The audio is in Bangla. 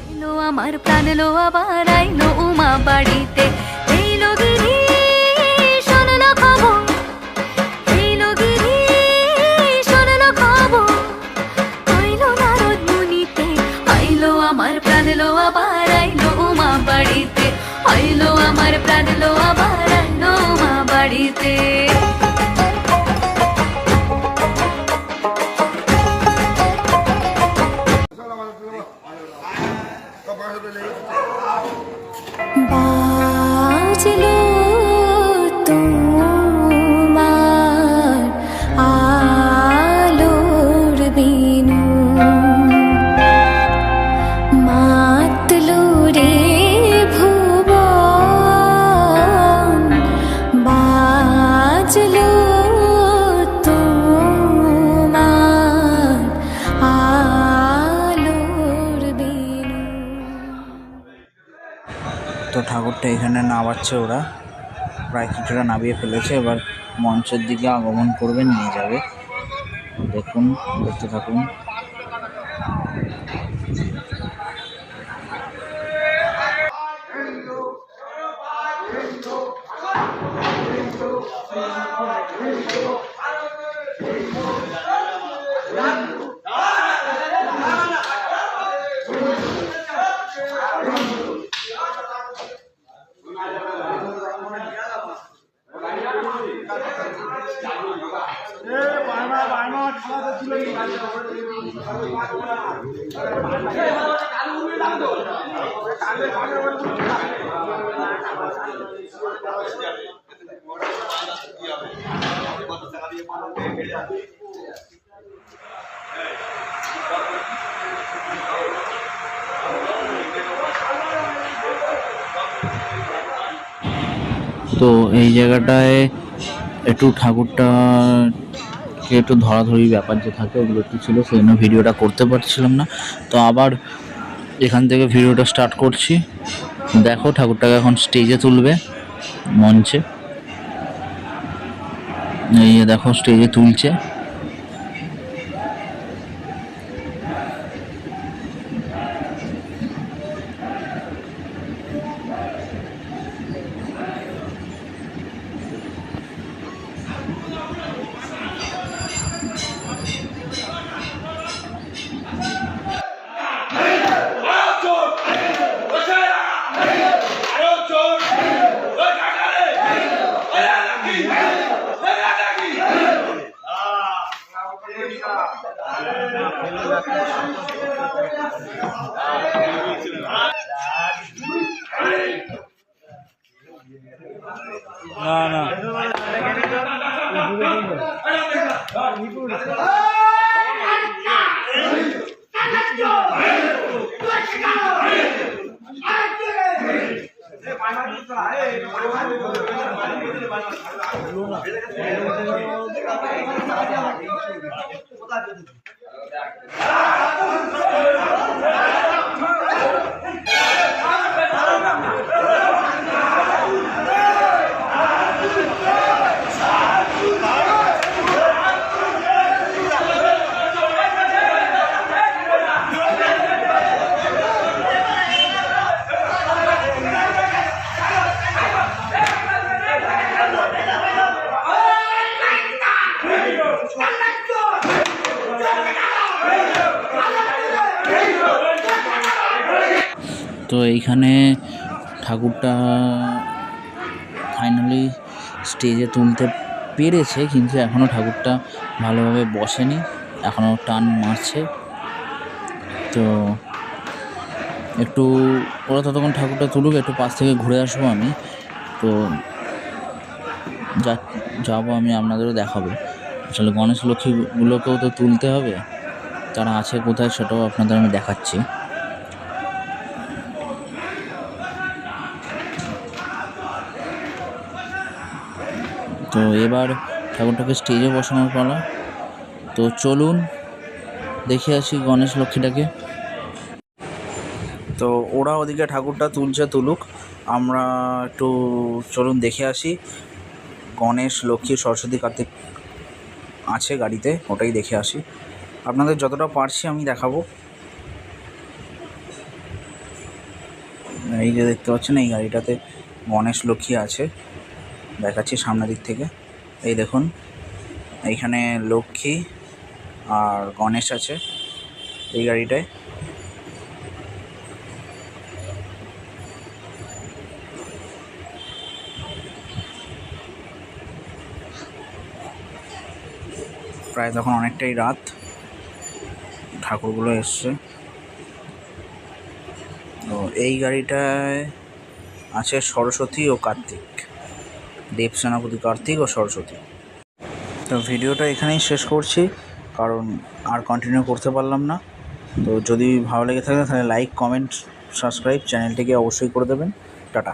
এলো আমার প্রাণ লো আবার আইলো উমা বাড়িতে, এইলো গিরি শোনলো খবর, এইলো গিরি শোনলো খবর, আইলো নারদ মুনিতে, আইলো আমার প্রাণ লো আবার আইলো উমা বাড়িতে, আইলো আমার প্রাণ লো আবার আইলো উমা বাড়িতে। বাজলো তোমার আলোর বিনু, মাতলো রে ভুবন, বাজলো তোমার আলোর বিনু। তো ঠাকুরটা এখানে নামাচ্ছে ওরা, প্রায় কিছুটা নামিয়ে ফেলেছে, এবার মঞ্চের দিকে আগমন করবে, নিয়ে যাবে। দেখুন, দেখতে থাকুন। তো এই জায়গাটায় একটু ঠাকুরটাকে একটু ধরাধরি ব্যাপার যে থাকে ওগুলো একটু ছিল, সেই জন্য ভিডিওটা করতে পারছিলাম না। তো আবার এখান থেকে ভিডিওটা স্টার্ট করছি। দেখো, ঠাকুরটাকে এখন স্টেজে তুলবে, মঞ্চে। এই দেখো, স্টেজে তুলছে। না তো এইখানে ঠাকুরটা ফাইনালি স্টেজে তুলতে পেরেছে, কিন্তু এখনও ঠাকুরটা ভালোভাবে বসেনি, এখনও টান মারছে। তো একটু ওরা ততক্ষণ ঠাকুরটা তুলুক, একটু পাশ থেকে ঘুরে আসবো আমি। তো যাবো আমি, আপনাদেরও দেখাবো। আসলে গণেশ লক্ষ্মীগুলোকেও তো তুলতে হবে, তারা আছে কোথায় সেটাও আপনাদের আমি দেখাচ্ছি। তো এবার ঠাকুরটাকে স্টেজে বসানোর পালা। তো চলুন দেখে আসি গণেশ লক্ষ্মীটাকে। তো ওরা ওদিকে ঠাকুরটা তুলুক, আমরা একটু চলুন দেখে আসি। গণেশ, লক্ষ্মী, সরস্বতী, কার্তিক আছে গাড়িতে, ওটাই দেখে আসি। আপনাদের যতটা পারছি আমি দেখাবো। এই যে দেখতে পাচ্ছেন এই গাড়িটাতে গণেশ লক্ষ্মী আছে, দেখাচ্ছি সামনের দিক থেকে। এই দেখুন এইখানে লক্ষ্মী আর গণেশ আছে এই গাড়িটায়। প্রায় তখন অনেকটাই রাত, ঠাকুরগুলো এসছে। তো এই গাড়িটায় আছে সরস্বতী ও কার্তিক, দেব সেনাপতি কার্তিক ও সরস্বতী। তো ভিডিওটা এখানেই শেষ করছি, কারণ আর কন্টিনিউ করতে পারলাম না। তো যদি ভালো লেগে থাকে তাহলে লাইক, কমেন্ট, সাবস্ক্রাইব চ্যানেলটিকে অবশ্যই করে দেবেন। টাটা।